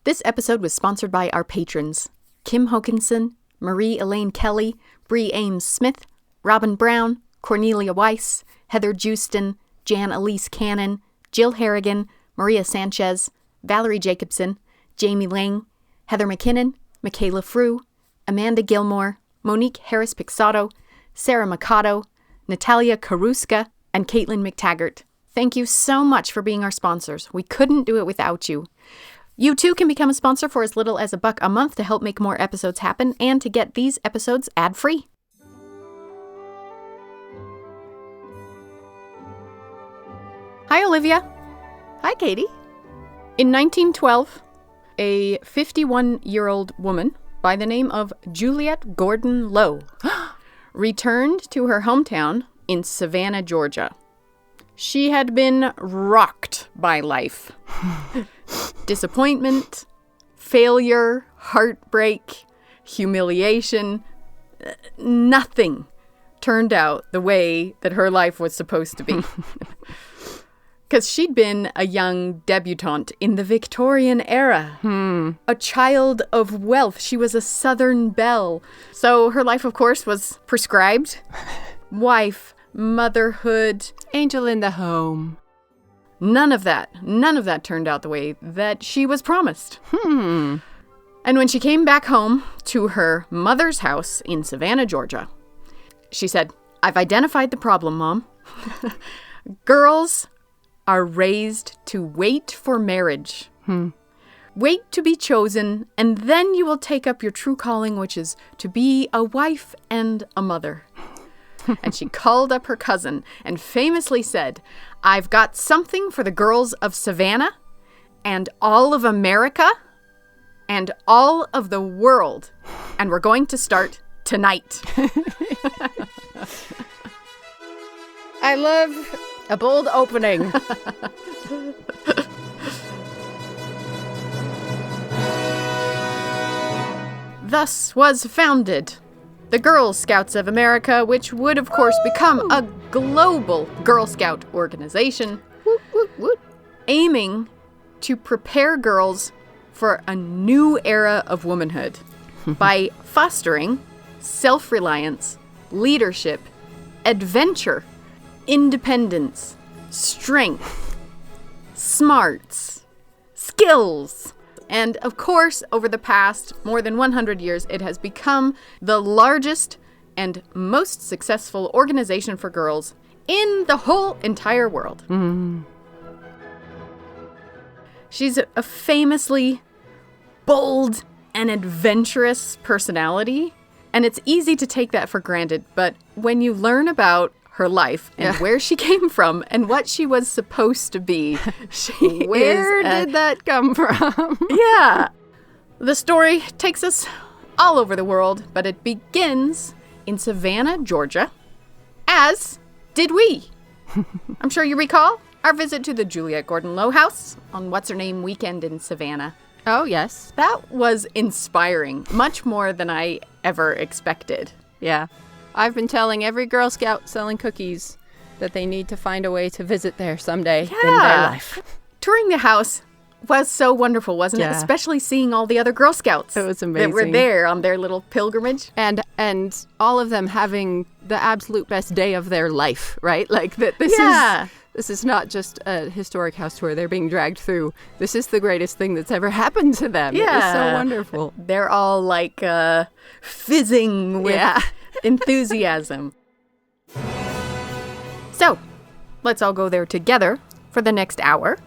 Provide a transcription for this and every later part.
This episode was sponsored by our patrons: Kim Hokinson, Marie Elaine Kelly, Bree Ames Smith, Robin Brown, Cornelia Weiss, Heather Justin, Jan Elise Cannon, Jill Harrigan, Maria Sanchez, Valerie Jacobson, Jamie Lang, Heather McKinnon, Michaela Frew, Amanda Gilmore, Monique Harris-Pixato, Sarah Mikado, Natalia Karuska, and Caitlin McTaggart. Thank you so much for being our sponsors. We couldn't do it without you. You too can become a sponsor for as little as $1 a month to help make more episodes happen and to get these episodes ad-free. Hi, Olivia. Hi, Katie. In 1912, a 51-year-old woman by the name of Juliette Gordon Low returned to her hometown in Savannah, Georgia. She had been rocked by life. Disappointment, failure, heartbreak, humiliation. Nothing turned out the way that her life was supposed to be. Because she'd been a young debutante in the Victorian era. A child of wealth. She was a Southern Belle. So her life, of course, was prescribed. Wife, motherhood. Angel in the home. None of that turned out the way that she was promised. And when she came back home to her mother's house in Savannah, Georgia, she said, "I've identified the problem, Mom. Girls are raised to wait for marriage. Wait to be chosen, and then you will take up your true calling, which is to be a wife and a mother." And she called up her cousin and famously said, "I've got something for the girls of Savannah and all of America and all of the world, and we're going to start tonight." I love a bold opening. Thus was founded the Girl Scouts of America, which would, of course, become a global Girl Scout organization, aiming to prepare girls for a new era of womanhood by fostering self-reliance, leadership, adventure, independence, strength, smarts, skills. And of course, over the past more than 100 years, it has become the largest and most successful organization for girls in the whole entire world. She's a famously bold and adventurous personality, and it's easy to take that for granted, but when you learn about her life and where she came from and what she was supposed to be, Where did that come from? Yeah. The story takes us all over the world, but it begins in Savannah, Georgia, as did we. I'm sure you recall our visit to the Juliette Gordon Low house on What's-Her-Name weekend in Savannah. Oh, yes. That was inspiring, much more than I ever expected. Yeah. I've been telling every Girl Scout selling cookies that they need to find a way to visit there someday in their life. Touring the house was so wonderful, wasn't it? Especially seeing all the other Girl Scouts. It was amazing. That were there on their little pilgrimage. And all of them having the absolute best day of their life, right? Like that this is not just a historic house tour they're being dragged through. This is the greatest thing that's ever happened to them. Yeah. It was so wonderful. They're all like fizzing with enthusiasm. So, let's all go there together for the next hour.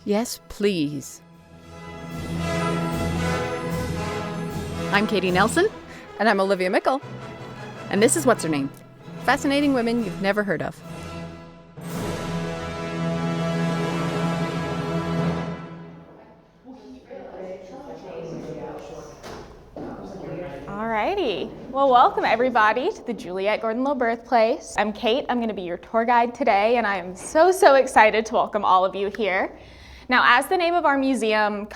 Yes, please. I'm Katie Nelson. And I'm Olivia Mikkel. And this is What's Her Name? Fascinating women you've never heard of. Alrighty. Well, welcome everybody to the Juliette Gordon Low Birthplace. I'm Kate. I'm going to be your tour guide today, and I am so excited to welcome all of you here. Now, as the name of our museum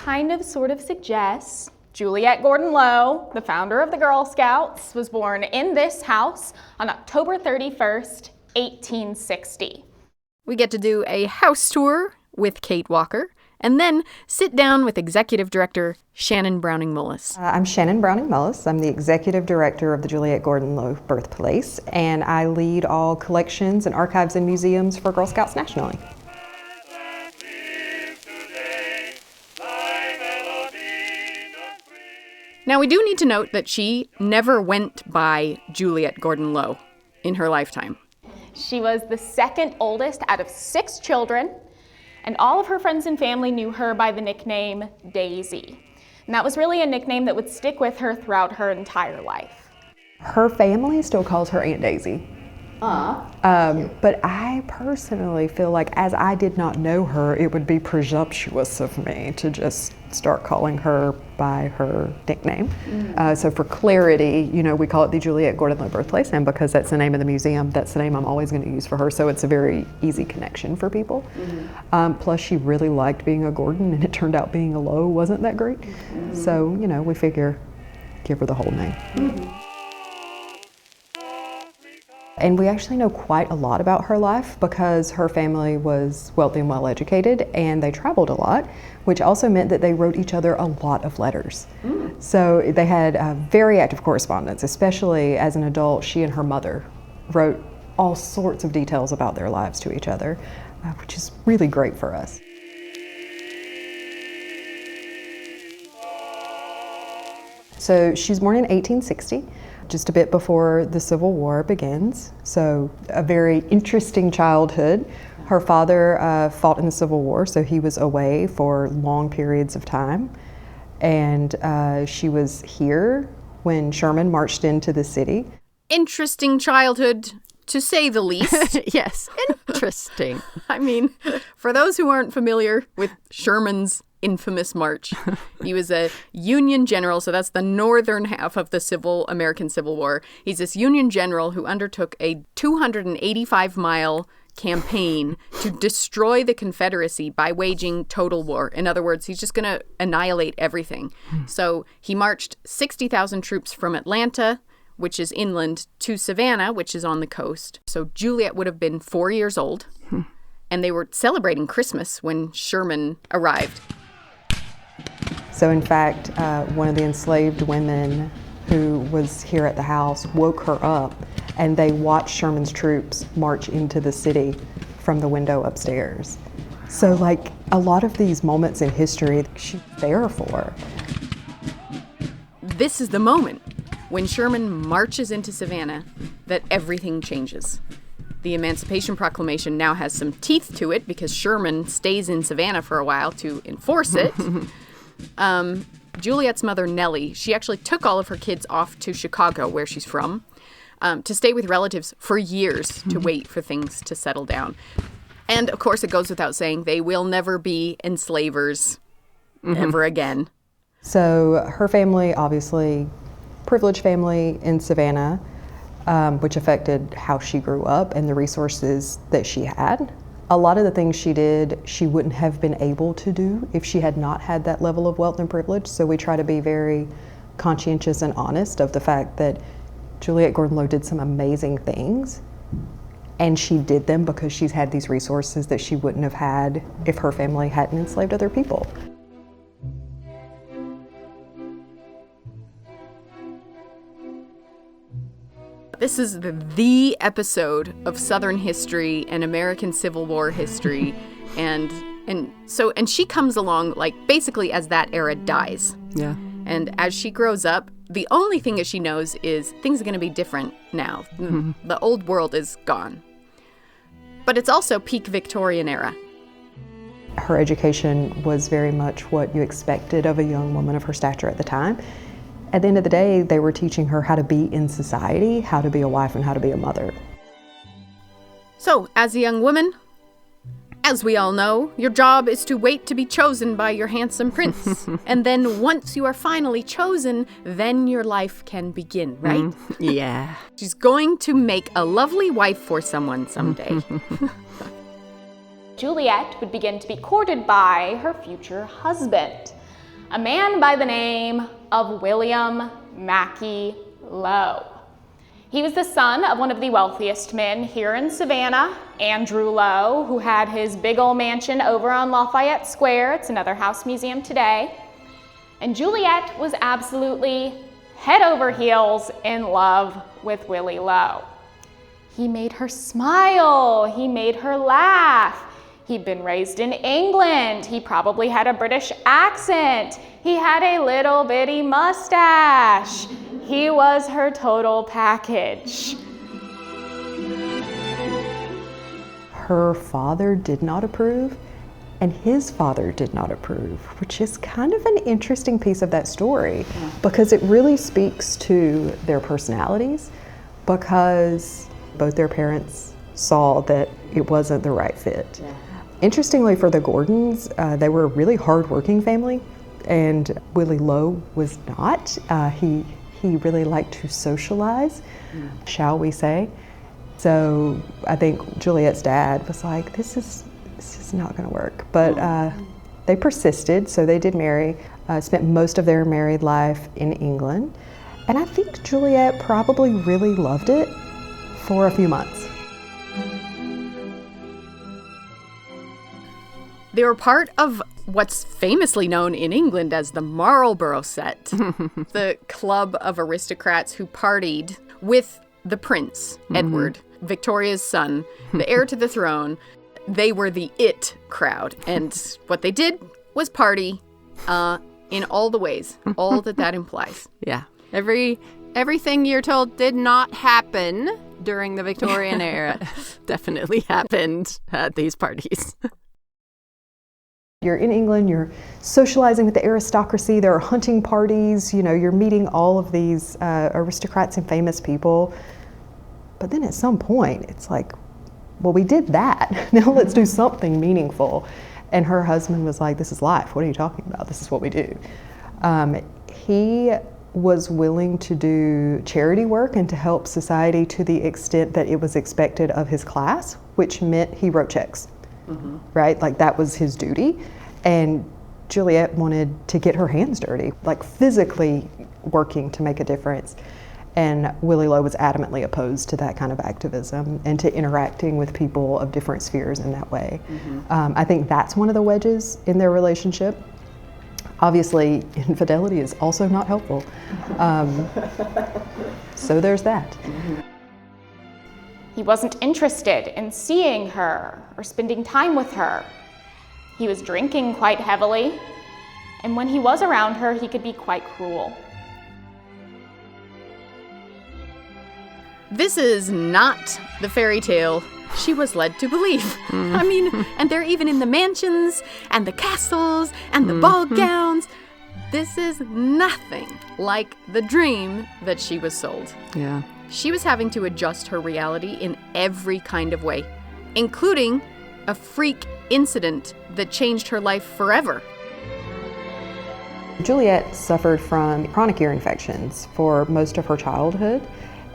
sort of suggests, Juliette Gordon Low, the founder of the Girl Scouts, was born in this house on October 31st, 1860. We get to do a house tour with Kate Walker and then sit down with executive director Shannon Browning-Mullis. I'm Shannon Browning-Mullis. I'm the executive director of the Juliette Gordon Low Birthplace, and I lead all collections and archives and museums for Girl Scouts nationally. Now, we do need to note that she never went by Juliette Gordon Low in her lifetime. She was the second oldest out of 6 children, and all of her friends and family knew her by the nickname Daisy. And that was really a nickname that would stick with her throughout her entire life. Her family still calls her Aunt Daisy. But I personally feel like, as I did not know her, it would be presumptuous of me to just start calling her by her nickname. So for clarity, we call it the Juliette Gordon Low Birthplace, and because that's the name of the museum, that's the name I'm always going to use for her, so it's a very easy connection for people. Plus, she really liked being a Gordon, and it turned out being a Low wasn't that great. So, we figure, give her the whole name. And we actually know quite a lot about her life because her family was wealthy and well-educated, and they traveled a lot, which also meant that they wrote each other a lot of letters. So they had a very active correspondence, especially as an adult. She and her mother wrote all sorts of details about their lives to each other, which is really great for us. So she was born in 1860. Just a bit before the Civil War begins, so a very interesting childhood. Her father fought in the Civil War, so he was away for long periods of time, and she was here when Sherman marched into the city. Interesting childhood, to say the least. Yes, interesting. I mean, for those who aren't familiar with Sherman's infamous march, he was a Union general, so that's the northern half of the American Civil War. He's this Union general who undertook a 285-mile campaign to destroy the Confederacy by waging total war. In other words, he's just going to annihilate everything. So he marched 60,000 troops from Atlanta, which is inland, to Savannah, which is on the coast. So Juliette would have been 4 years old, and they were celebrating Christmas when Sherman arrived. So in fact, one of the enslaved women who was here at the house woke her up, and they watched Sherman's troops march into the city from the window upstairs. So a lot of these moments in history, she's there for. This is the moment when Sherman marches into Savannah that everything changes. The Emancipation Proclamation now has some teeth to it because Sherman stays in Savannah for a while to enforce it. Juliette's mother, Nellie, she actually took all of her kids off to Chicago, where she's from, to stay with relatives for years to wait for things to settle down. And, of course, it goes without saying, they will never be enslavers ever again. So her family, obviously, privileged family in Savannah, which affected how she grew up and the resources that she had. A lot of the things she did, she wouldn't have been able to do if she had not had that level of wealth and privilege. So we try to be very conscientious and honest of the fact that Juliette Gordon Low did some amazing things, and she did them because she's had these resources that she wouldn't have had if her family hadn't enslaved other people. This is the episode of Southern history and American Civil War history, and she comes along basically as that era dies. Yeah. And as she grows up, the only thing that she knows is things are going to be different now. The old world is gone. But it's also peak Victorian era. Her education was very much what you expected of a young woman of her stature at the time. At the end of the day, they were teaching her how to be in society, how to be a wife, and how to be a mother. So, as a young woman, as we all know, your job is to wait to be chosen by your handsome prince. And then once you are finally chosen, then your life can begin, right? Yeah. She's going to make a lovely wife for someone someday. Juliette would begin to be courted by her future husband, a man by the name of William Mackey Low. He was the son of one of the wealthiest men here in Savannah, Andrew Low, who had his big old mansion over on Lafayette Square. It's another house museum today. And Juliette was absolutely head over heels in love with Willie Low. He made her smile, he made her laugh. He'd been raised in England, he probably had a British accent, he had a little bitty mustache. He was her total package. Her father did not approve, and his father did not approve, which is kind of an interesting piece of that story because it really speaks to their personalities, because both their parents saw that it wasn't the right fit. Yeah. Interestingly, for the Gordons, they were a really hardworking family, and Willie Low was not. He really liked to socialize, shall we say. So I think Juliette's dad was like, this is not gonna work. But they persisted, so they did marry, spent most of their married life in England. And I think Juliette probably really loved it for a few months. They were part of what's famously known in England as the Marlborough set, the club of aristocrats who partied with the Prince, Edward, Victoria's son, the heir to the throne. They were the it crowd, and what they did was party in all the ways, all that implies. Yeah. Everything you're told did not happen during the Victorian era definitely happened at these parties. You're in England, you're socializing with the aristocracy, there are hunting parties, you're meeting all of these aristocrats and famous people. But then at some point, it's like, well, we did that. Now let's do something meaningful. And her husband was like, this is life. What are you talking about? This is what we do. He was willing to do charity work and to help society to the extent that it was expected of his class, which meant he wrote checks. Right? Like that was his duty. And Juliette wanted to get her hands dirty, like physically working to make a difference. And Willie Low was adamantly opposed to that kind of activism and to interacting with people of different spheres in that way. I think that's one of the wedges in their relationship. Obviously, infidelity is also not helpful. So there's that. He wasn't interested in seeing her or spending time with her. He was drinking quite heavily, and when he was around her, he could be quite cruel. This is not the fairy tale she was led to believe. I mean, and they're even in the mansions and the castles and the ball gowns. This is nothing like the dream that she was sold. Yeah. She was having to adjust her reality in every kind of way, including a freak incident that changed her life forever. Juliette suffered from chronic ear infections for most of her childhood,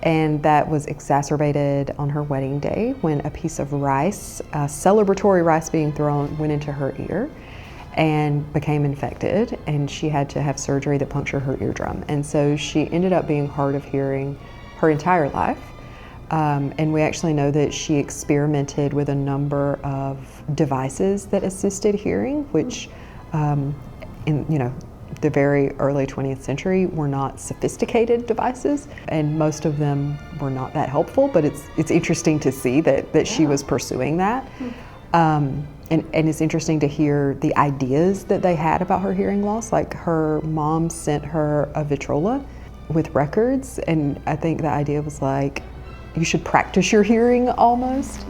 and that was exacerbated on her wedding day when a piece of rice, celebratory rice being thrown, went into her ear and became infected, and she had to have surgery that punctured her eardrum. And so she ended up being hard of hearing her entire life. And we actually know that she experimented with a number of devices that assisted hearing, which in the very early 20th century were not sophisticated devices, and most of them were not that helpful, but it's interesting to see that she was pursuing that. And it's interesting to hear the ideas that they had about her hearing loss. Like her mom sent her a vitrola with records, and I think the idea was like, you should practice your hearing almost.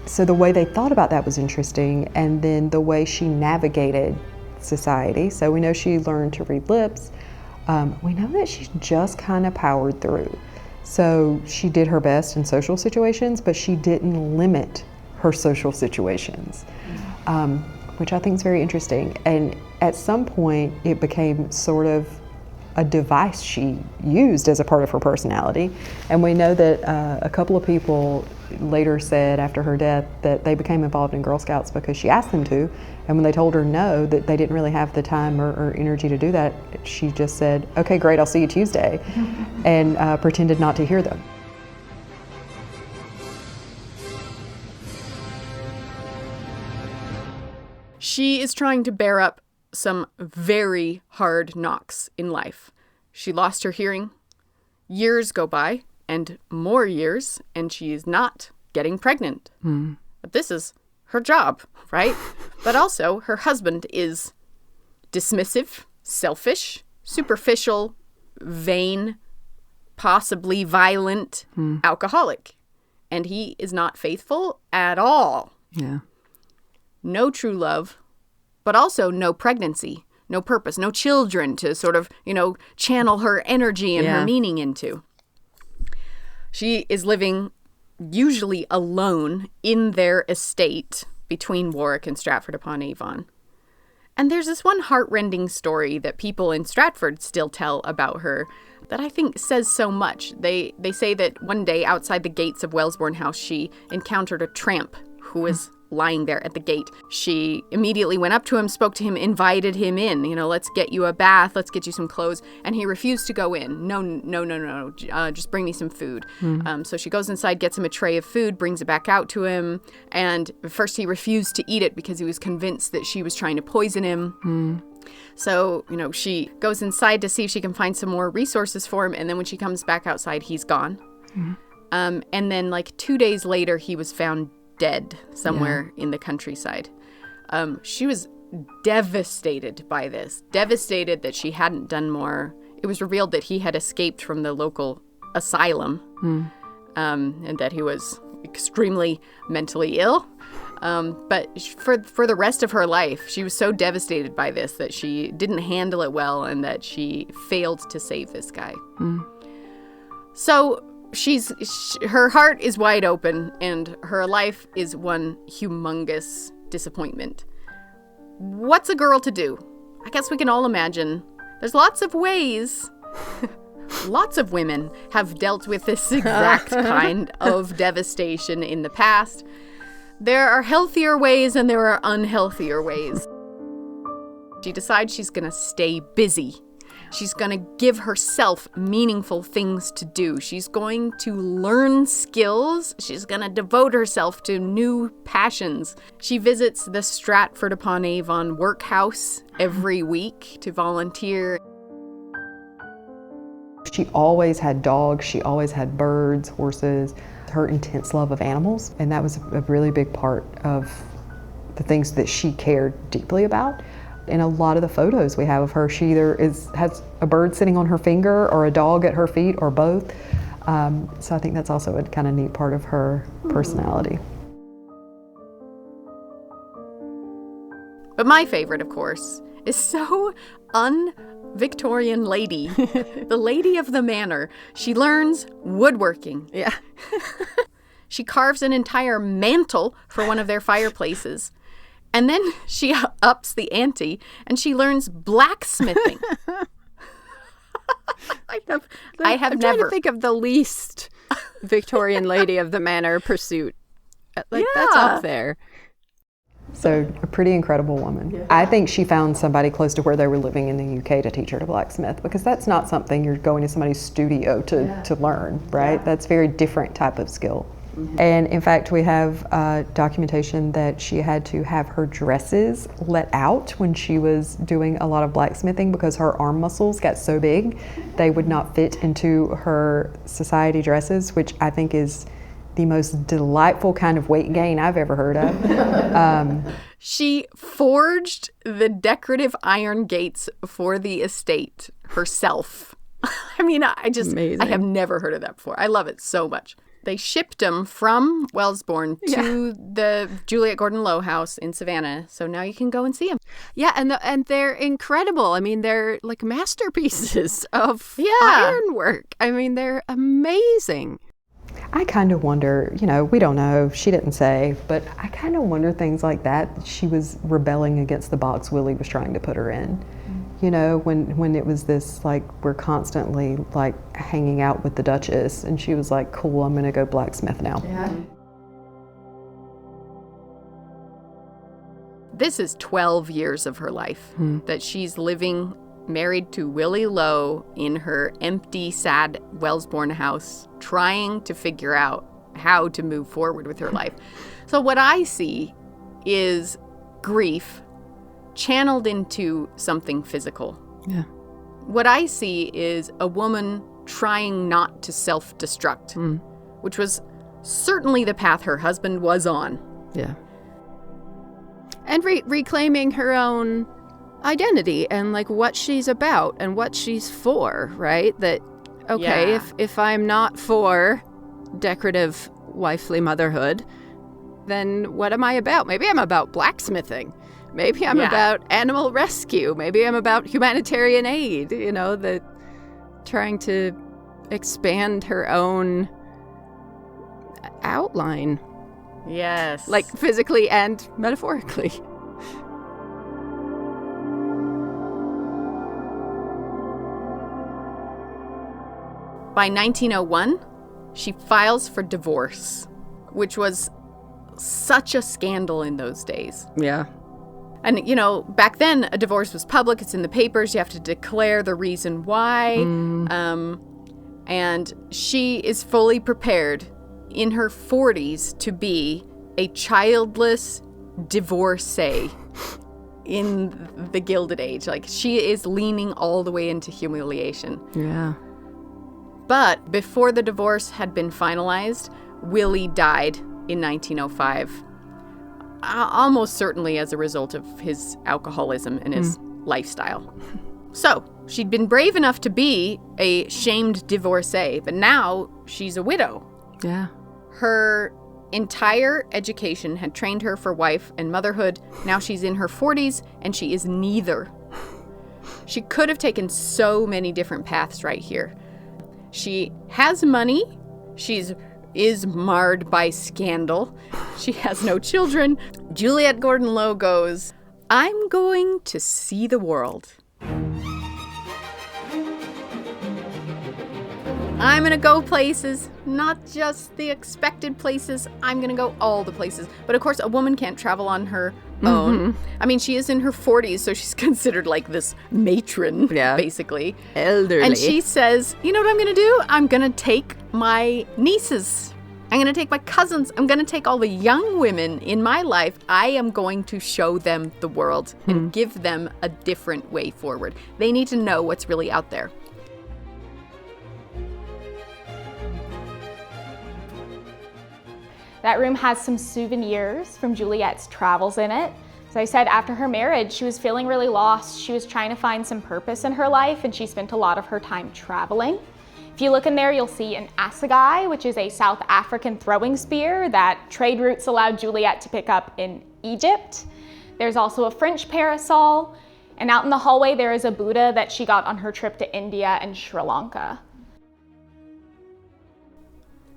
So the way they thought about that was interesting, and then the way she navigated society. So we know she learned to read lips. We know that she just kind of powered through. So she did her best in social situations, but she didn't limit her social situations, which I think is very interesting. And at some point, it became sort of a device she used as a part of her personality. And we know that a couple of people later said after her death that they became involved in Girl Scouts because she asked them to, and when they told her no, that they didn't really have the time or energy to do that, she just said, okay, great, I'll see you Tuesday, and pretended not to hear them. She is trying to bear up some very hard knocks in life. She lost her hearing. Years go by, and more years, and she is not getting pregnant. But this is her job, right? But also, her husband is dismissive, selfish, superficial, vain, possibly violent, alcoholic. And he is not faithful at all. Yeah. No true love, but also no pregnancy, no purpose, no children to sort of, channel her energy and her meaning into. She is living usually alone in their estate between Warwick and Stratford-upon-Avon. And there's this one heartrending story that people in Stratford still tell about her that I think says so much. They say that one day outside the gates of Wellesbourne House, she encountered a tramp who was lying there at the gate. She immediately went up to him, spoke to him, invited him in. Let's get you a bath, let's get you some clothes. And he refused to go in. No, just bring me some food. So she goes inside, gets him a tray of food, brings it back out to him. And first he refused to eat it because he was convinced that she was trying to poison him. So, she goes inside to see if she can find some more resources for him. And then when she comes back outside, he's gone. And then 2 days later, he was found dead somewhere in the countryside. She was devastated by this, devastated that she hadn't done more. It was revealed that he had escaped from the local asylum, and that he was extremely mentally ill. But for the rest of her life, she was so devastated by this that she didn't handle it well and that she failed to save this guy. So her heart is wide open and her life is one humongous disappointment. What's a girl to do? I guess we can all imagine. There's lots of ways. Lots of women have dealt with this exact kind of devastation in the past. There are healthier ways and there are unhealthier ways. She decides she's going to stay busy. She's going to give herself meaningful things to do. She's going to learn skills. She's going to devote herself to new passions. She visits the Stratford-upon-Avon workhouse every week to volunteer. She always had dogs. She always had birds, horses, her intense love of animals. And that was a really big part of the things that she cared deeply about. In a lot of the photos we have of her, she either has a bird sitting on her finger or a dog at her feet or both. So I think that's also a kind of neat part of her personality. But my favorite, of course, is so un-Victorian lady. The lady of the manor. She learns woodworking. Yeah. She carves an entire mantle for one of their fireplaces. And then she ups the ante and she learns blacksmithing. I'm trying to think of the least Victorian lady of the manor pursuit. That's up there. So a pretty incredible woman. Yeah. I think she found somebody close to where they were living in the UK to teach her to blacksmith, because that's not something you're going to somebody's studio to learn, right? Yeah. That's a very different type of skill. And in fact, we have documentation that she had to have her dresses let out when she was doing a lot of blacksmithing because her arm muscles got so big they would not fit into her society dresses, which I think is the most delightful kind of weight gain I've ever heard of. She forged the decorative iron gates for the estate herself. I mean, Amazing. I have never heard of that before. I love it so much. They shipped them from Wellesbourne to the Juliette Gordon Low house in Savannah, so now you can go and see them. Yeah, and they're incredible. I mean, they're like masterpieces of ironwork. I mean, they're amazing. I kind of wonder, we don't know, she didn't say, but I kind of wonder things like that. She was rebelling against the box Willie was trying to put her in. you know, when it was this, like, we're constantly, like, hanging out with the Duchess, and she was like, cool, I'm gonna go blacksmith now. Yeah. This is 12 years of her life that she's living married to Willie Low in her empty, sad Wellsbourne house, trying to figure out how to move forward with her life. So what I see is grief channeled into something physical. Yeah. What I see is a woman trying not to self-destruct, which was certainly the path her husband was on. Yeah. And reclaiming her own identity and, like, what she's about and what she's for, right? That, okay, Yeah. if I'm not for decorative wifely motherhood, then what am I about? Maybe I'm about blacksmithing. Maybe I'm about animal rescue. Maybe I'm about humanitarian aid, you know, that trying to expand her own outline, Yes. like physically and metaphorically. By 1901, she files for divorce, which was such a scandal in those days. Yeah. And, you know, back then, a divorce was public. It's in the papers. You have to declare the reason why. And she is fully prepared in her 40s to be a childless divorcee in the Gilded Age. Like, she is leaning all the way into humiliation. Yeah. But before the divorce had been finalized, Willie died in 1905. Almost certainly as a result of his alcoholism and his lifestyle. So, she'd been brave enough to be a shamed divorcee, but now she's a widow. Yeah. Her entire education had trained her for wife and motherhood. Now she's in her 40s, and she is neither. She could have taken so many different paths right here. She has money. Is marred by scandal. She has no children. Juliette Gordon Low goes, I'm going to see the world. I'm going to go places, not just the expected places. I'm going to go all the places. But of course, a woman can't travel on her own. I mean, she is in her 40s, so she's considered like this matron, basically. Elderly. And she says, you know what I'm going to do? I'm going to take my nieces. I'm going to take my cousins. I'm going to take all the young women in my life. I am going to show them the world and give them a different way forward. They need to know what's really out there. That room has some souvenirs from Juliette's travels in it. As I said, after her marriage, she was feeling really lost. She was trying to find some purpose in her life, and she spent a lot of her time traveling. If you look in there, you'll see an assegai, which is a South African throwing spear that trade routes allowed Juliette to pick up in Egypt. There's also a French parasol, and out in the hallway there is a Buddha that she got on her trip to India and Sri Lanka.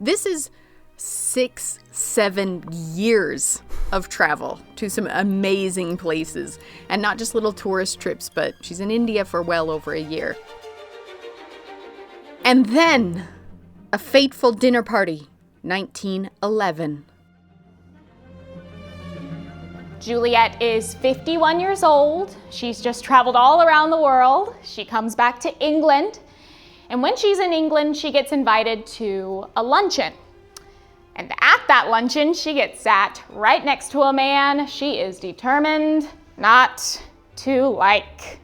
This is 6-7 years of travel to some amazing places, and not just little tourist trips, but she's in India for well over a year. And then a fateful dinner party, 1911. Juliette is 51 years old. She's just traveled all around the world. She comes back to England, and when she's in England, she gets invited to a luncheon. And at that luncheon, she gets sat right next to a man she is determined not to like.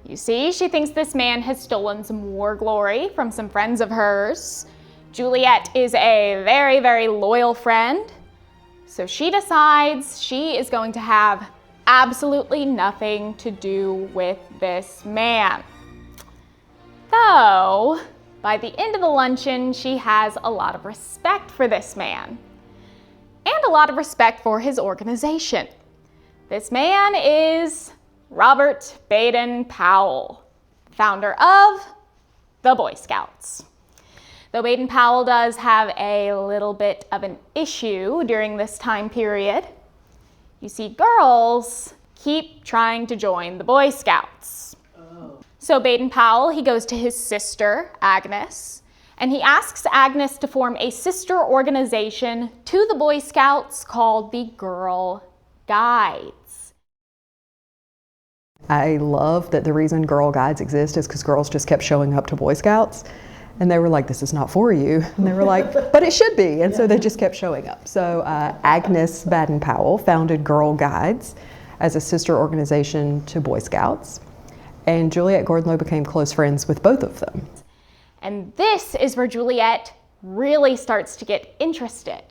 You see, she thinks this man has stolen some war glory from some friends of hers. Juliette is a very, very loyal friend. So she decides she is going to have absolutely nothing to do with this man. Though, by the end of the luncheon, she has a lot of respect for this man and a lot of respect for his organization. This man is Robert Baden-Powell, founder of the Boy Scouts. Though Baden-Powell does have a little bit of an issue during this time period. You see, girls keep trying to join the Boy Scouts. So Baden-Powell, he goes to his sister, Agnes, and he asks Agnes to form a sister organization to the Boy Scouts called the Girl Guides. I love that the reason Girl Guides exist is because girls just kept showing up to Boy Scouts. And they were like, this is not for you. And they were like, but it should be. And so they just kept showing up. So Agnes Baden-Powell founded Girl Guides as a sister organization to Boy Scouts. And Juliette Gordon Low became close friends with both of them. And this is where Juliette really starts to get interested.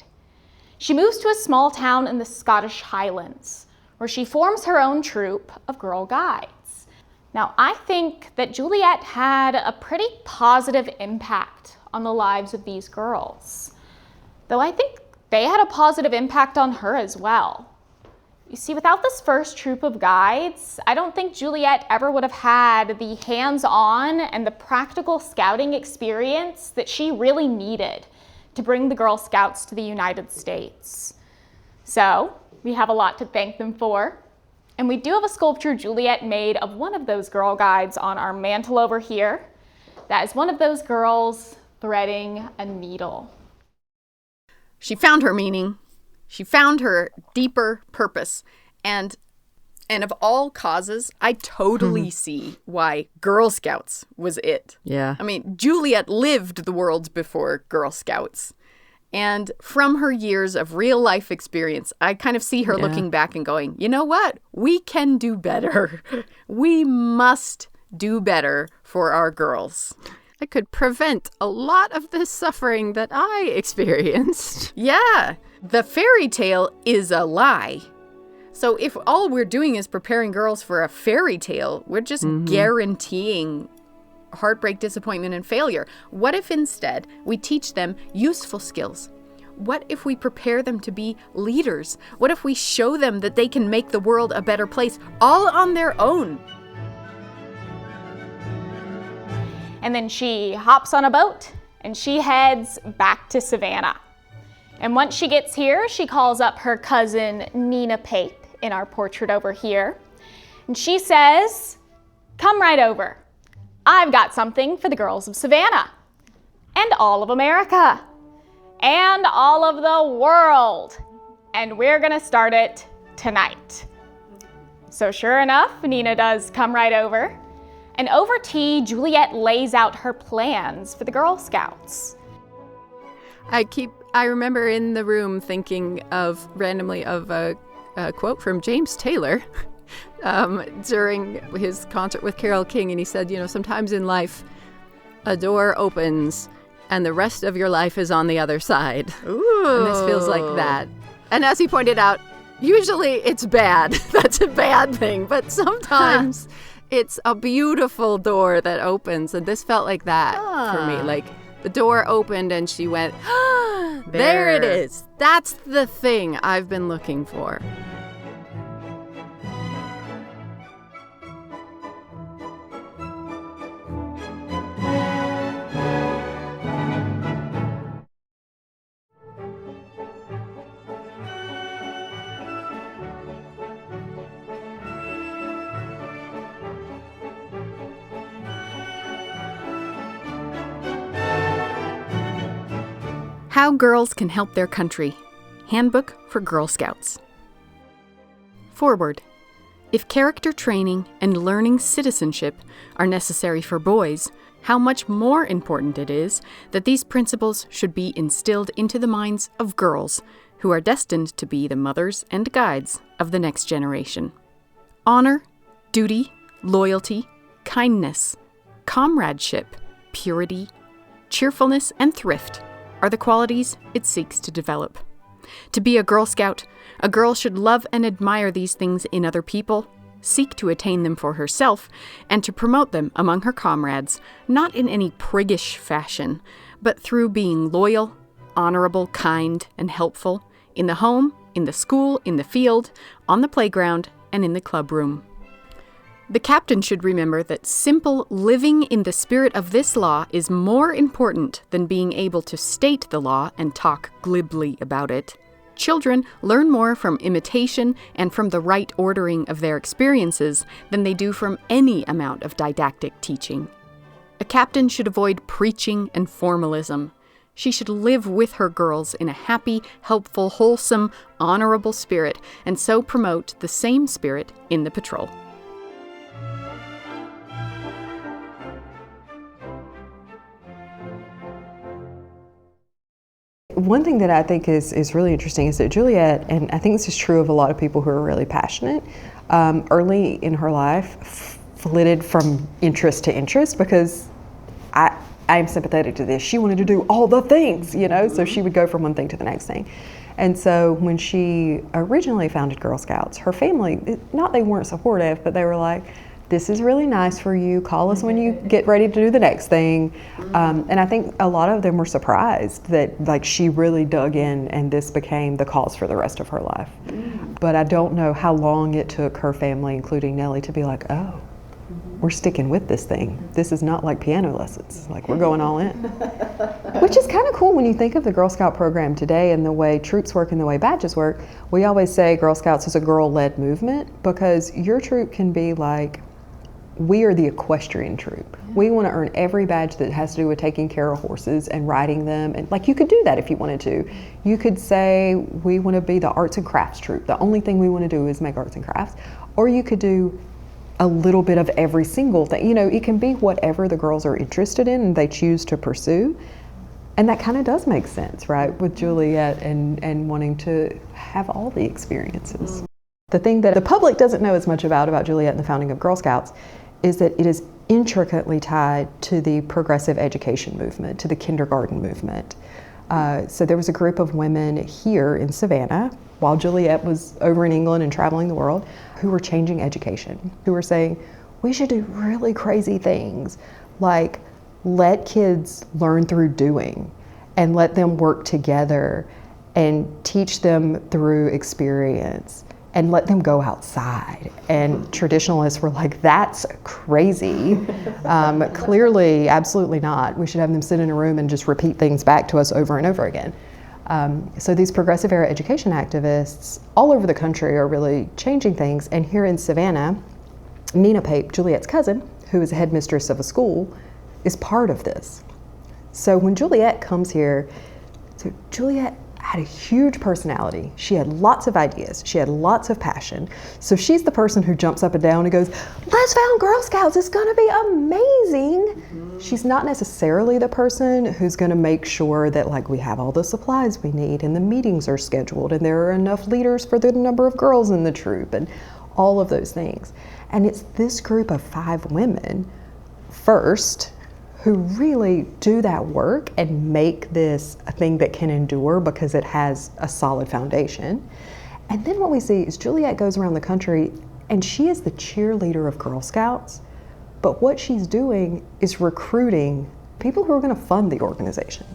She moves to a small town in the Scottish Highlands, where she forms her own troupe of Girl Guides. Now, I think that Juliette had a pretty positive impact on the lives of these girls, though I think they had a positive impact on her as well. You see, without this first troupe of guides, I don't think Juliette ever would have had the hands-on and the practical scouting experience that she really needed to bring the Girl Scouts to the United States. So, we have a lot to thank them for. And we do have a sculpture Juliette made of one of those Girl Guides on our mantle over here. That is one of those girls threading a needle. She found her meaning. She found her deeper purpose. And of all causes, I totally see why Girl Scouts was it. Yeah. I mean, Juliette lived the world before Girl Scouts. And from her years of real life experience, I kind of see her looking back and going, you know what? We can do better. We must do better for our girls. I could prevent a lot of this suffering that I experienced. Yeah. The fairy tale is a lie. So if all we're doing is preparing girls for a fairy tale, we're just guaranteeing heartbreak, disappointment, and failure. What if instead we teach them useful skills? What if we prepare them to be leaders? What if we show them that they can make the world a better place all on their own? And then she hops on a boat and she heads back to Savannah. And once she gets here, she calls up her cousin Nina Pape in our portrait over here. And she says, "Come right over. I've got something for the girls of Savannah, and all of America, and all of the world. And we're gonna start it tonight." So sure enough, Nina does come right over. And over tea, Juliette lays out her plans for the Girl Scouts. I remember in the room thinking randomly of a quote from James Taylor. During his concert with Carole King, and he said, sometimes in life, a door opens and the rest of your life is on the other side. Ooh. And this feels like that. And as he pointed out, usually it's bad. That's a bad thing. But sometimes it's a beautiful door that opens. And this felt like that for me. Like the door opened and she went, there it is. That's the thing I've been looking for. How Girls Can Help Their Country. Handbook for Girl Scouts. Forward. If character training and learning citizenship are necessary for boys, how much more important it is that these principles should be instilled into the minds of girls who are destined to be the mothers and guides of the next generation. Honor, duty, loyalty, kindness, comradeship, purity, cheerfulness, and thrift are the qualities it seeks to develop. To be a Girl Scout, a girl should love and admire these things in other people, seek to attain them for herself, and to promote them among her comrades, not in any priggish fashion, but through being loyal, honorable, kind, and helpful, in the home, in the school, in the field, on the playground, and in the clubroom. The captain should remember that simple living in the spirit of this law is more important than being able to state the law and talk glibly about it. Children learn more from imitation and from the right ordering of their experiences than they do from any amount of didactic teaching. A captain should avoid preaching and formalism. She should live with her girls in a happy, helpful, wholesome, honorable spirit, and so promote the same spirit in the patrol. One thing that I think is really interesting is that Juliette, and I think this is true of a lot of people who are really passionate, early in her life flitted from interest to interest because I'm sympathetic to this. She wanted to do all the things, so she would go from one thing to the next thing. And so when she originally founded Girl Scouts, her family, not they weren't supportive, but they were like, this is really nice for you. Call us when you get ready to do the next thing. And I think a lot of them were surprised that she really dug in and this became the cause for the rest of her life. But I don't know how long it took her family, including Nellie, to be like, oh, we're sticking with this thing. This is not like piano lessons. Like, we're going all in. Which is kind of cool when you think of the Girl Scout program today and the way troops work and the way badges work. We always say Girl Scouts is a girl-led movement because your troop can be like, we are the equestrian troop. We want to earn every badge that has to do with taking care of horses and riding them. And you could do that if you wanted to. You could say, we want to be the arts and crafts troop. The only thing we want to do is make arts and crafts. Or you could do a little bit of every single thing. It can be whatever the girls are interested in and they choose to pursue. And that kind of does make sense, right? With Juliette and wanting to have all the experiences. The thing that the public doesn't know as much about Juliette and the founding of Girl Scouts is that it is intricately tied to the progressive education movement, to the kindergarten movement. So there was a group of women here in Savannah, while Juliette was over in England and traveling the world, who were changing education, who were saying, we should do really crazy things, like let kids learn through doing and let them work together and teach them through experience. And let them go outside. And traditionalists were like, that's crazy. Clearly, absolutely not. We should have them sit in a room and just repeat things back to us over and over again. So these progressive era education activists all over the country are really changing things. And here in Savannah, Nina Pape, Juliette's cousin, who is a headmistress of a school, is part of this. So when Juliette comes here, Juliette had a huge personality. She had lots of ideas. She had lots of passion. So she's the person who jumps up and down and goes, let's found Girl Scouts. It's going to be amazing. She's not necessarily the person who's going to make sure that we have all the supplies we need and the meetings are scheduled and there are enough leaders for the number of girls in the troop and all of those things. And it's this group of 5 women first who really do that work and make this a thing that can endure because it has a solid foundation. And then what we see is Juliette goes around the country and she is the cheerleader of Girl Scouts, but what she's doing is recruiting people who are going to fund the organization.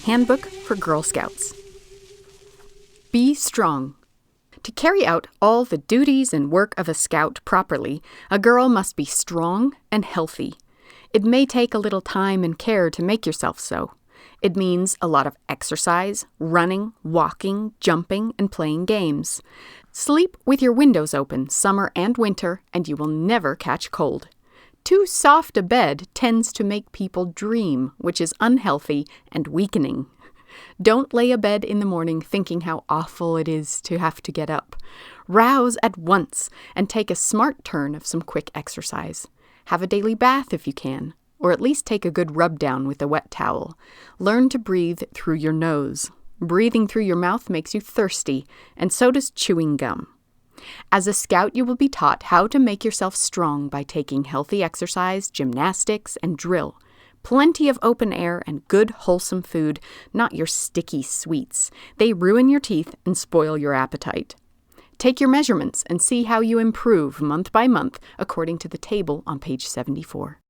Handbook for Girl Scouts. Be strong. To carry out all the duties and work of a scout properly, a girl must be strong and healthy. It may take a little time and care to make yourself so. It means a lot of exercise, running, walking, jumping, and playing games. Sleep with your windows open summer and winter, and you will never catch cold. Too soft a bed tends to make people dream, which is unhealthy and weakening. Don't lay abed in the morning thinking how awful it is to have to get up. Rouse at once and take a smart turn of some quick exercise. Have a daily bath if you can, or at least take a good rub down with a wet towel. Learn to breathe through your nose. Breathing through your mouth makes you thirsty, and so does chewing gum. As a scout, you will be taught how to make yourself strong by taking healthy exercise, gymnastics, and drill. Plenty of open air and good, wholesome food, not your sticky sweets. They ruin your teeth and spoil your appetite. Take your measurements and see how you improve month by month according to the table on page 74.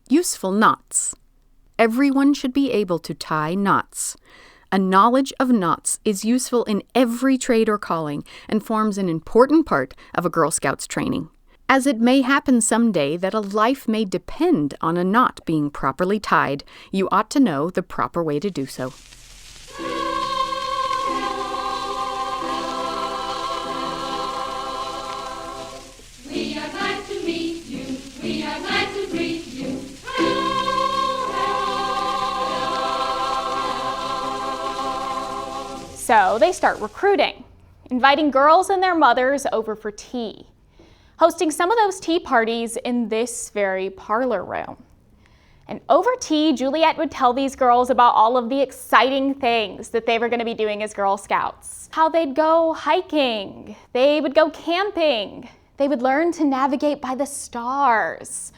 Useful knots. everyone should be able to tie knots. A knowledge of knots is useful in every trade or calling and forms an important part of a Girl Scouts training. As it may happen someday that a life may depend on a knot being properly tied, you ought to know the proper way to do so. So they start recruiting, inviting girls and their mothers over for tea, hosting some of those tea parties in this very parlor room. And over tea, Juliette would tell these girls about all of the exciting things that they were going to be doing as Girl Scouts. How they'd go hiking, they would go camping, they would learn to navigate by the stars,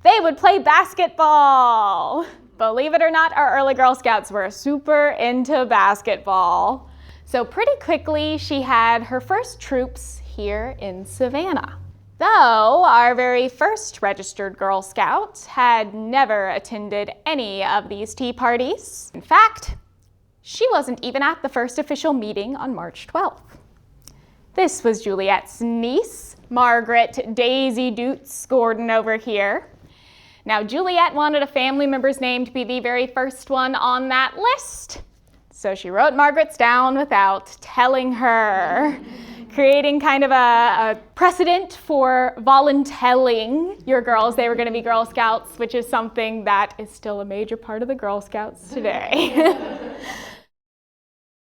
they would play basketball. Believe it or not, our early Girl Scouts were super into basketball. So pretty quickly, she had her first troops here in Savannah. Though our very first registered Girl Scout had never attended any of these tea parties. In fact, she wasn't even at the first official meeting on March 12th. This was Juliette's niece, Margaret Daisy Doots Gordon over here. Now, Juliette wanted a family member's name to be the very first one on that list. So she wrote Margaret's down without telling her, creating kind of a precedent for voluntelling your girls they were going to be Girl Scouts, which is something that is still a major part of the Girl Scouts today.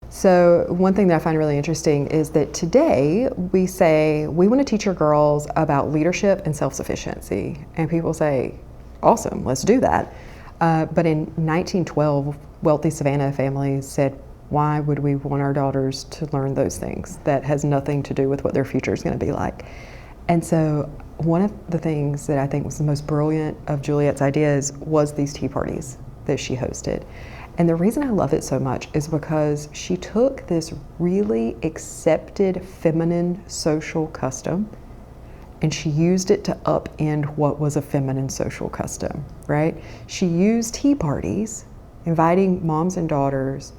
So one thing that I find really interesting is that today we say we want to teach our girls about leadership and self-sufficiency. And people say, awesome, let's do that. But in 1912, wealthy Savannah families said, why would we want our daughters to learn those things? That has nothing to do with what their future is going to be like. And so one of the things that I think was the most brilliant of Juliette's ideas was these tea parties that she hosted. And the reason I love it so much is because she took this really accepted feminine social custom and she used it to upend what was a feminine social custom, right? She used tea parties, inviting moms and daughters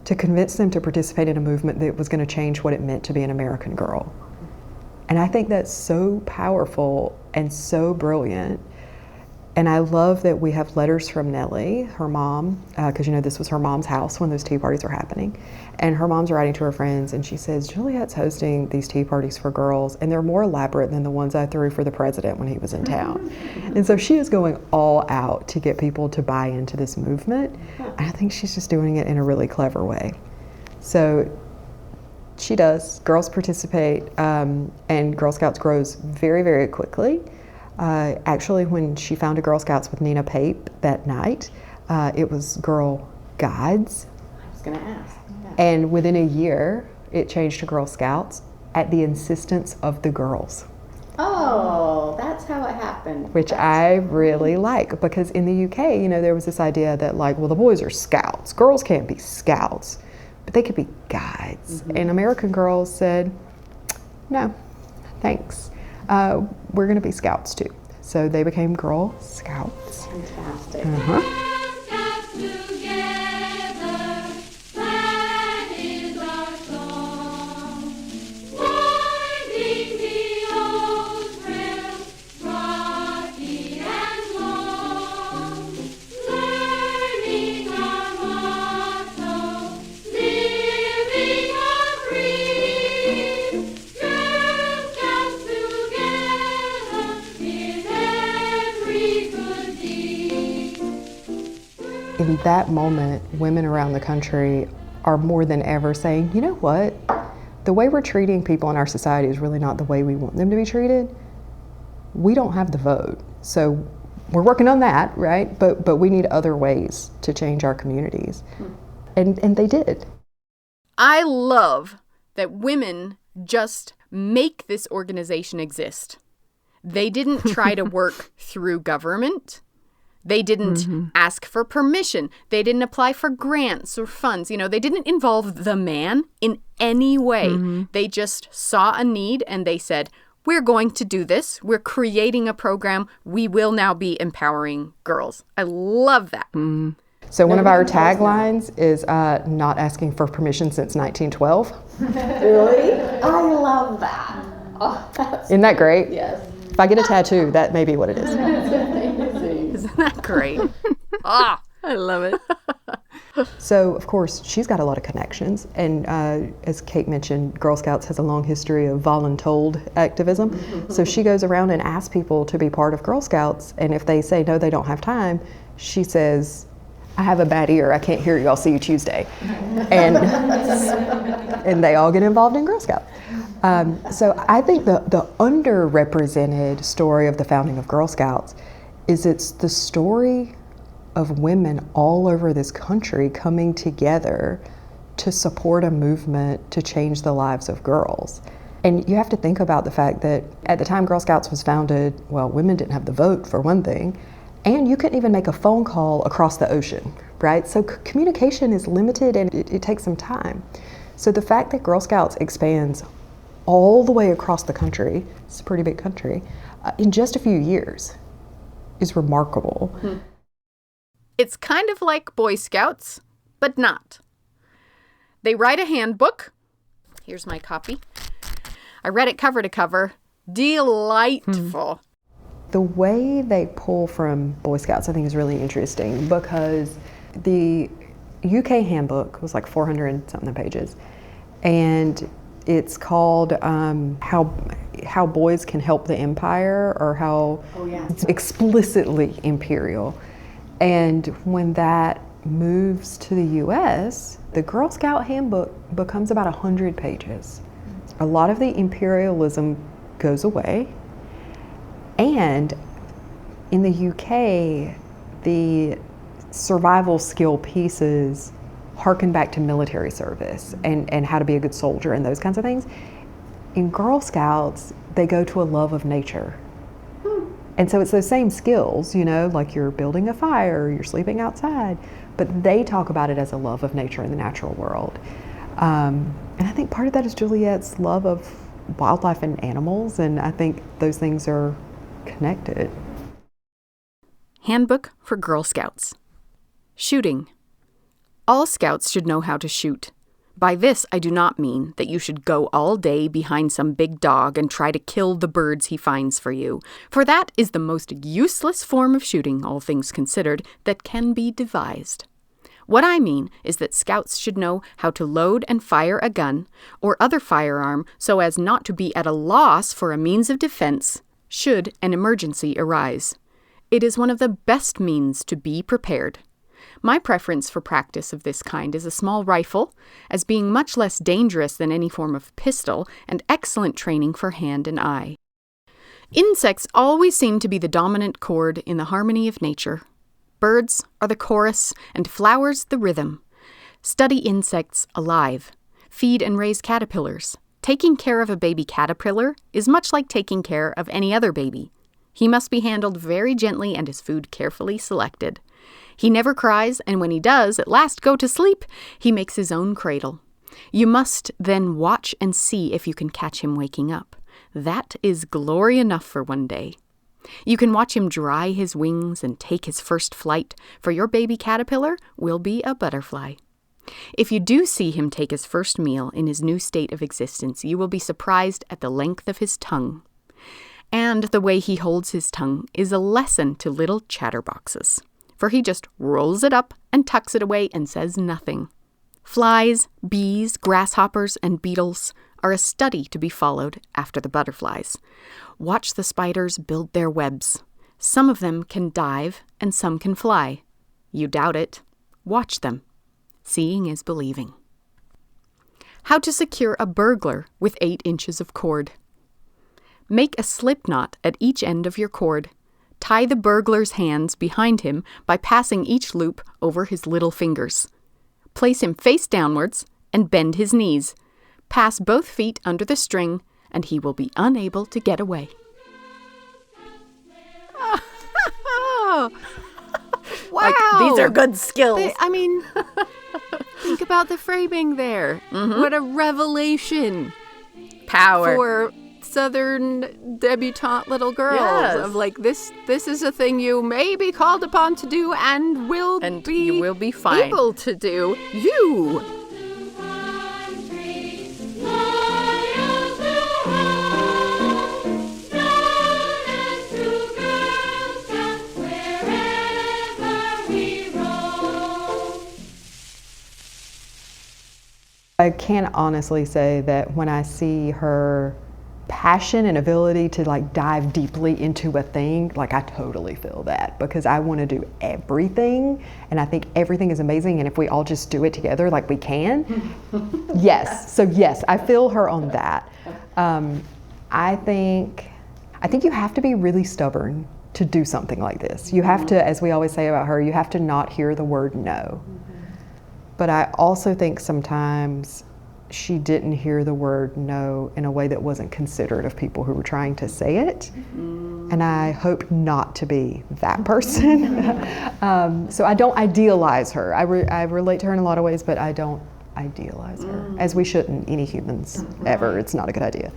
to convince them to participate in a movement that was going to change what it meant to be an American girl. And I think that's so powerful and so brilliant. And I love that we have letters from Nellie, her mom, because this was her mom's house when those tea parties were happening. And her mom's writing to her friends and she says, Juliette's hosting these tea parties for girls and they're more elaborate than the ones I threw for the president when he was in town. And so she is going all out to get people to buy into this movement. And I think she's just doing it in a really clever way. So she does, girls participate, and Girl Scouts grows very, very quickly. Actually, when she founded Girl Scouts with Nina Pape that night, it was Girl Guides. I was going to ask. Yeah. And within a year, it changed to Girl Scouts at the insistence of the girls. Oh, that's how it happened. Which I really like, because in the UK, there was this idea that the boys are scouts. Girls can't be scouts, but they could be guides. Mm-hmm. And American girls said, no, thanks. We're going to be scouts too. So they became Girl Scouts. Fantastic. Uh-huh. In that moment, women around the country are more than ever saying, you know what? The way we're treating people in our society is really not the way we want them to be treated. We don't have the vote. So we're working on that, right? But we need other ways to change our communities. And they did. I love that women just make this organization exist. They didn't try to work through government. They didn't ask for permission. They didn't apply for grants or funds. They didn't involve the man in any way. They just saw a need and they said, we're going to do this. We're creating a program. We will now be empowering girls. I love that. So one of our taglines is not asking for permission since 1912. Really? I love that. Oh, Isn't that great? yes. If I get a tattoo, that may be what it is. Isn't that great? Ah, I love it. So, of course, she's got a lot of connections. And as Kate mentioned, Girl Scouts has a long history of voluntold activism. So she goes around and asks people to be part of Girl Scouts. And if they say, no, they don't have time, she says, I have a bad ear. I can't hear you. I'll see you Tuesday. And they all get involved in Girl Scouts. So I think the underrepresented story of the founding of Girl Scouts is it's the story of women all over this country coming together to support a movement to change the lives of girls. And you have to think about the fact that at the time Girl Scouts was founded, well, women didn't have the vote for one thing, and you couldn't even make a phone call across the ocean, right? So communication is limited and it takes some time. So the fact that Girl Scouts expands all the way across the country, it's a pretty big country, in just a few years is remarkable. it's kind of like Boy Scouts, but not. They write a handbook. Here's my copy. I read it cover to cover. Delightful. The way they pull from Boy Scouts, I think, is really interesting because the UK handbook was like 400 and something pages, and it's called how boys can help the empire, or how it's explicitly imperial. And when that moves to the US, the Girl Scout handbook becomes about 100 pages. A lot of the imperialism goes away. And in the UK, the survival skill pieces harken back to military service and how to be a good soldier and those kinds of things. In Girl Scouts, they go to a love of nature. And so it's those same skills, you know, like you're building a fire, you're sleeping outside, but they talk about it as a love of nature and the natural world. And I think part of that is Juliette's love of wildlife and animals, and I think those things are connected. Handbook for Girl Scouts. Shooting. All Scouts should know how to shoot. By this, I do not mean that you should go all day behind some big dog and try to kill the birds he finds for you, for that is the most useless form of shooting, all things considered, that can be devised. What I mean is that Scouts should know how to load and fire a gun or other firearm so as not to be at a loss for a means of defense should an emergency arise. It is one of the best means to be prepared. My preference for practice of this kind is a small rifle, as being much less dangerous than any form of pistol and excellent training for hand and eye. Insects always seem to be the dominant chord in the harmony of nature. Birds are the chorus and flowers the rhythm. Study insects alive. Feed and raise caterpillars. Taking care of a baby caterpillar is much like taking care of any other baby. He must be handled very gently and his food carefully selected. He never cries, and when he does at last go to sleep, he makes his own cradle. You must then watch and see if you can catch him waking up. That is glory enough for one day. You can watch him dry his wings and take his first flight, for your baby caterpillar will be a butterfly. If you do see him take his first meal in his new state of existence, you will be surprised at the length of his tongue. And the way he holds his tongue is a lesson to little chatterboxes, for he just rolls it up and tucks it away and says nothing. Flies, bees, grasshoppers, and beetles are a study to be followed after the butterflies. Watch the spiders build their webs. Some of them can dive and some can fly. You doubt it? Watch them. Seeing is believing. How to secure a burglar with 8 inches of cord. Make a slip knot at each end of your cord. Tie the burglar's hands behind him by passing each loop over his little fingers. Place him face downwards and bend his knees. Pass both feet under the string and he will be unable to get away. Oh, wow. Like, these are good skills. Think about the framing there. What a revelation. Power. For Southern debutante little girls Yes. of like this is a thing you may be called upon to do and you will be fine. able to do. You. I can honestly say that when I see her passion and ability to like dive deeply into a thing, like I totally feel that, because I want to do everything and I think everything is amazing, and if we all just do it together like we can. Yes, so yes, I feel her on that. I think you have to be really stubborn to do something like this. You have to, as we always say about her, you have to not hear the word no. But I also think sometimes she didn't hear the word no in a way that wasn't considerate of people who were trying to say it. And I hope not to be that person. So I don't idealize her. I relate to her in a lot of ways, but I don't idealize her, as we shouldn't, any humans, ever. It's not a good idea.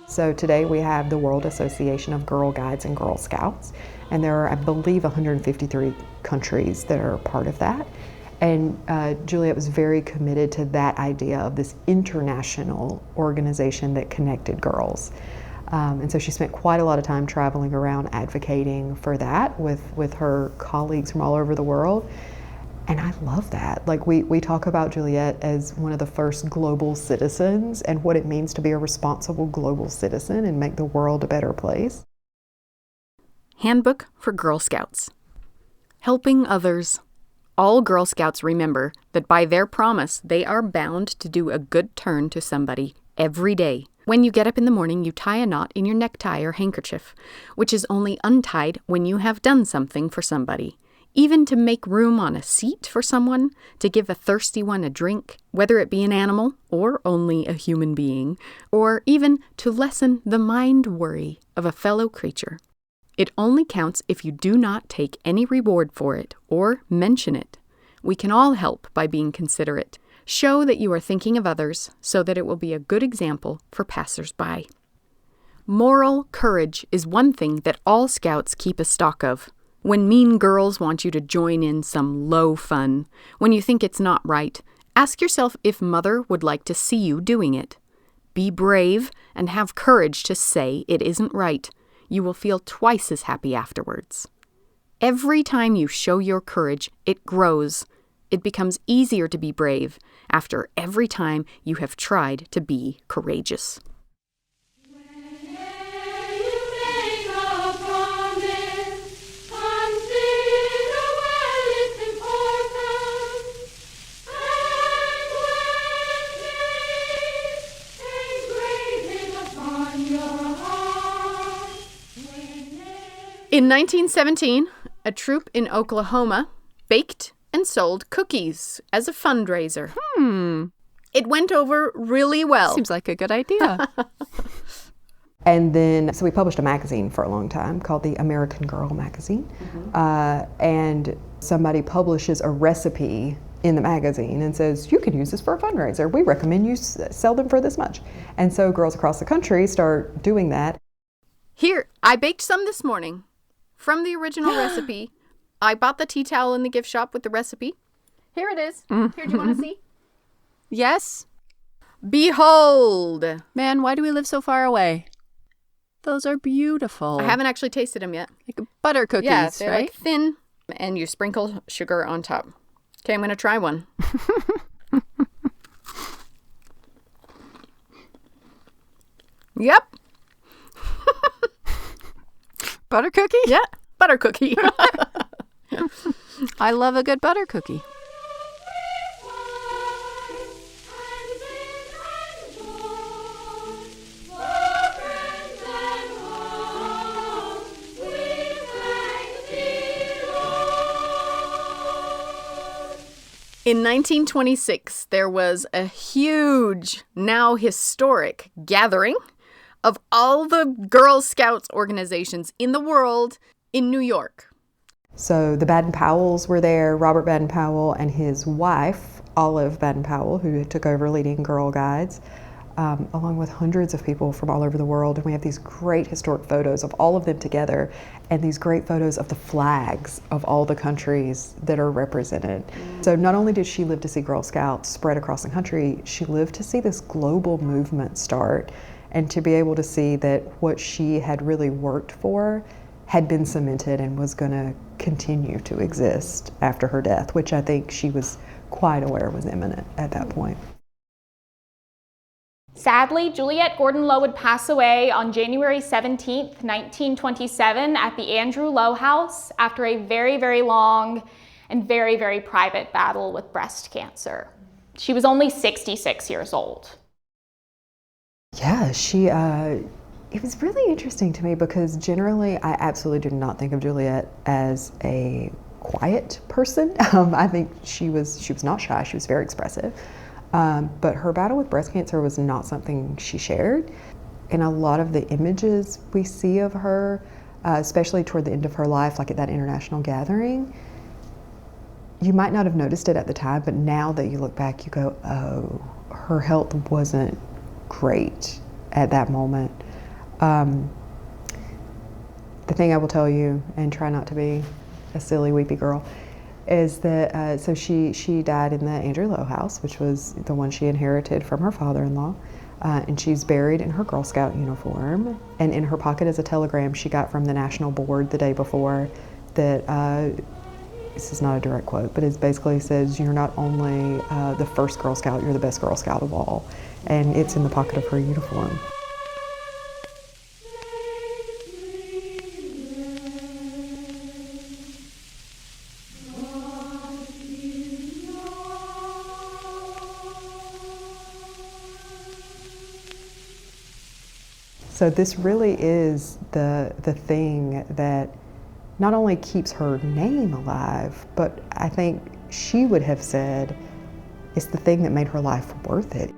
So today we have the World Association of Girl Guides and Girl Scouts, and there are, I believe, 153 countries that are part of that. And Juliette was very committed to that idea of this international organization that connected girls. And so she spent quite a lot of time traveling around advocating for that with her colleagues from all over the world. And I love that. Like we talk about Juliette as one of the first global citizens and what it means to be a responsible global citizen and make the world a better place. Handbook for Girl Scouts. Helping others. All Girl Scouts remember that by their promise, they are bound to do a good turn to somebody every day. When you get up in the morning, you tie a knot in your necktie or handkerchief, which is only untied when you have done something for somebody. Even to make room on a seat for someone, to give a thirsty one a drink, whether it be an animal or only a human being, or even to lessen the mind worry of a fellow creature. It only counts if you do not take any reward for it or mention it. We can all help by being considerate. Show that you are thinking of others so that it will be a good example for passers-by. Moral courage is one thing that all Scouts keep a stock of. When mean girls want you to join in some low fun, when you think it's not right, ask yourself if Mother would like to see you doing it. Be brave and have courage to say it isn't right. You will feel twice as happy afterwards. Every time you show your courage, it grows. It becomes easier to be brave after every time you have tried to be courageous. In 1917, a troupe in Oklahoma baked and sold cookies as a fundraiser. It went over really well. Seems like a good idea. And then, so we published a magazine for a long time called the American Girl magazine. And somebody publishes a recipe in the magazine and says, you can use this for a fundraiser. We recommend you sell them for this much. And so girls across the country start doing that. Here, I baked some this morning from the original recipe. I bought the tea towel in the gift shop with the recipe. Here it is. Here, do you want to see? Yes. Behold! Man, why do we live so far away? Those are beautiful. I haven't actually tasted them yet. Like butter cookies, Yeah, they're right? like thin, and you sprinkle sugar on top. Okay, I'm going to try one. Yep. Butter cookie? Yeah, butter cookie. I love a good butter cookie. In 1926, there was a huge, now historic gathering of all the Girl Scouts organizations in the world in New York. So the Baden-Powells were there, Robert Baden-Powell and his wife, Olive Baden-Powell, who took over leading Girl Guides, along with hundreds of people from all over the world. And we have these great historic photos of all of them together and these great photos of the flags of all the countries that are represented. So not only did she live to see Girl Scouts spread across the country, she lived to see this global movement start and to be able to see that what she had really worked for had been cemented and was going to continue to exist after her death, which I think she was quite aware was imminent at that point. Sadly, Juliette Gordon Low would pass away on January 17th, 1927 at the Andrew Low House after a very, very long and very, very private battle with breast cancer. She was only 66 years old. Yeah, it was really interesting to me because generally I absolutely did not think of Juliette as a quiet person. I think she was not shy, she was very expressive. But her battle with breast cancer was not something she shared. And a lot of the images we see of her, especially toward the end of her life, like at that international gathering, you might not have noticed it at the time, but now that you look back, you go, oh, her health wasn't great at that moment. The thing I will tell you, and try not to be a silly, weepy girl, is that so she died in the Andrew Low house, which was the one she inherited from her father-in-law, and she's buried in her Girl Scout uniform. And in her pocket is a telegram she got from the National Board the day before that, this is not a direct quote, but it basically says, "You're not only the first Girl Scout, you're the best Girl Scout of all." And it's in the pocket of her uniform. So this really is the thing that not only keeps her name alive, but I think she would have said it's the thing that made her life worth it.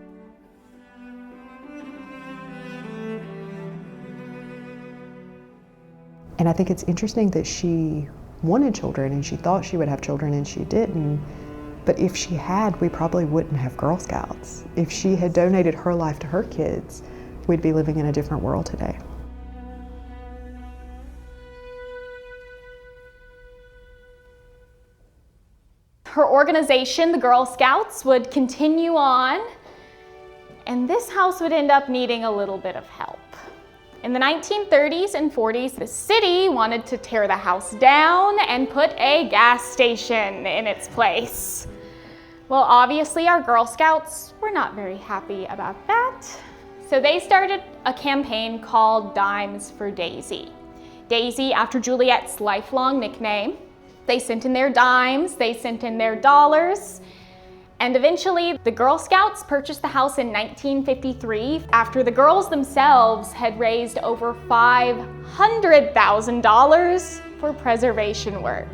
And I think it's interesting that she wanted children and she thought she would have children and she didn't. But if she had, we probably wouldn't have Girl Scouts. If she had donated her life to her kids, we'd be living in a different world today. Her organization, the Girl Scouts, would continue on, and this house would end up needing a little bit of help. In the 1930s and 40s, the city wanted to tear the house down and put a gas station in its place. Well, obviously our Girl Scouts were not very happy about that. So they started a campaign called Dimes for Daisy. Daisy after Juliette's lifelong nickname. They sent in their dimes, they sent in their dollars, and eventually the Girl Scouts purchased the house in 1953 after the girls themselves had raised over $500,000 for preservation work.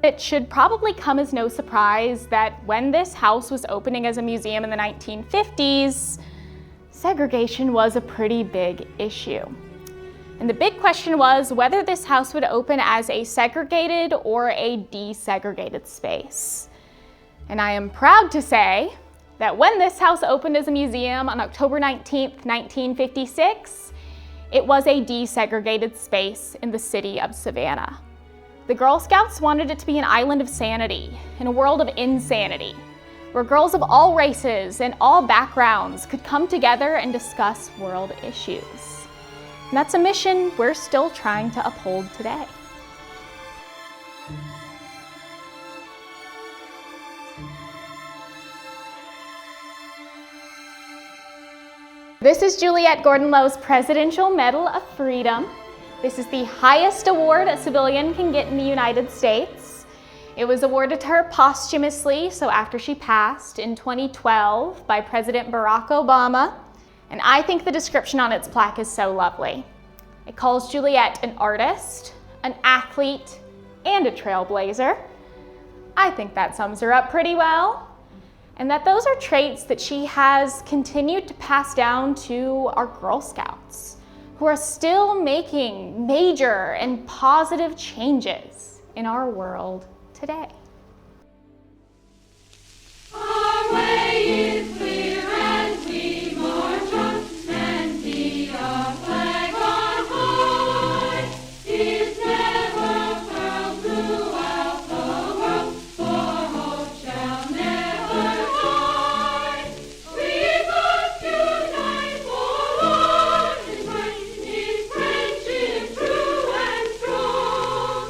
It should probably come as no surprise that when this house was opening as a museum in the 1950s, segregation was a pretty big issue. And the big question was whether this house would open as a segregated or a desegregated space. And I am proud to say that when this house opened as a museum on October 19th, 1956, it was a desegregated space in the city of Savannah. The Girl Scouts wanted it to be an island of sanity in a world of insanity, where girls of all races and all backgrounds could come together and discuss world issues. And that's a mission we're still trying to uphold today. This is Juliette Gordon Low's Presidential Medal of Freedom. This is the highest award a civilian can get in the United States. It was awarded to her posthumously, so after she passed in 2012 by President Barack Obama. And I think the description on its plaque is so lovely. It calls Juliette an artist, an athlete, and a trailblazer. I think that sums her up pretty well. And that those are traits that she has continued to pass down to our Girl Scouts, who are still making major and positive changes in our world today. Our way is clear and we march on, and be our flag on high. It's never furled throughout the world, for hope shall never die. We must unite for love and right, in friendship true and strong,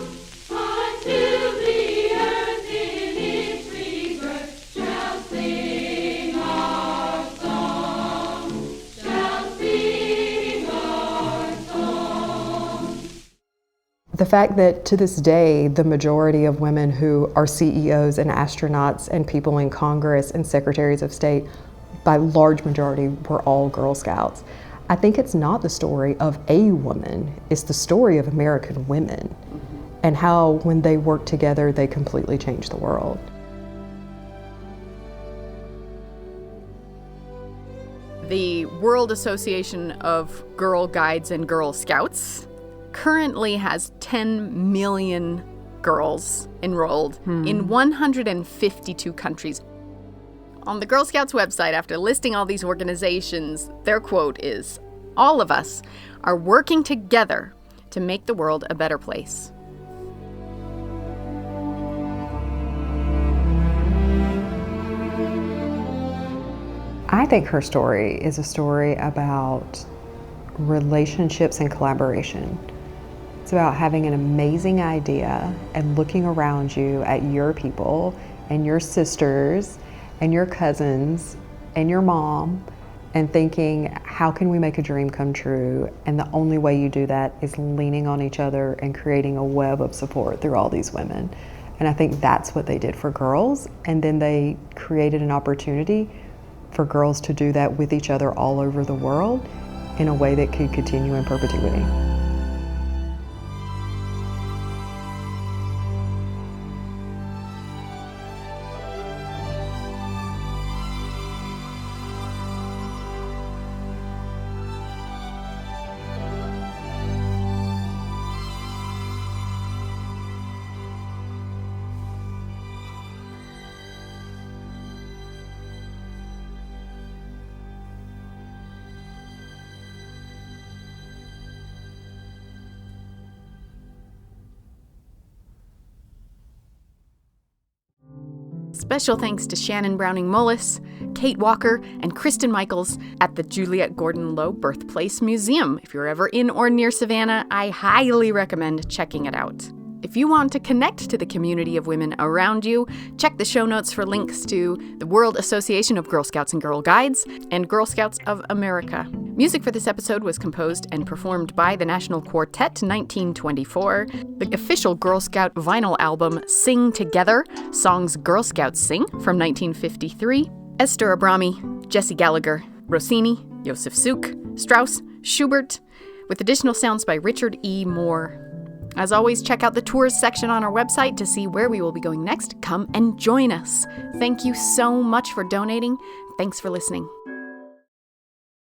until the earth in its rebirth shall sing our song, shall sing our song. The fact that to this day, the majority of women who are CEOs and astronauts and people in Congress and secretaries of state, by large majority, were all Girl Scouts. I think it's not the story of a woman, it's the story of American women and how when they work together, they completely change the world. The World Association of Girl Guides and Girl Scouts currently has 10 million girls enrolled in 152 countries. On the Girl Scouts website, after listing all these organizations, their quote is, "All of us are working together to make the world a better place." I think her story is a story about relationships and collaboration. It's about having an amazing idea and looking around you at your people and your sisters and your cousins and your mom and thinking, how can we make a dream come true? And the only way you do that is leaning on each other and creating a web of support through all these women. And I think that's what they did for girls. And then they created an opportunity for girls to do that with each other all over the world in a way that could continue in perpetuity. Special thanks to Shannon Browning-Mullis, Kate Walker, and Kristin Mikels at the Juliette Gordon Low Birthplace Museum. If you're ever in or near Savannah, I highly recommend checking it out. If you want to connect to the community of women around you, check the show notes for links to the World Association of Girl Scouts and Girl Guides and Girl Scouts of America. Music for this episode was composed and performed by the National Quartet 1924. The official Girl Scout vinyl album Sing Together, Songs Girl Scouts Sing from 1953. Esther, Abrami, Jesse Gallagher, Rossini, Josef, Strauss, Schubert, with additional sounds by Richard E. Moore. As always, check out the tours section on our website to see where we will be going next. Come and join us. Thank you so much for donating. Thanks for listening.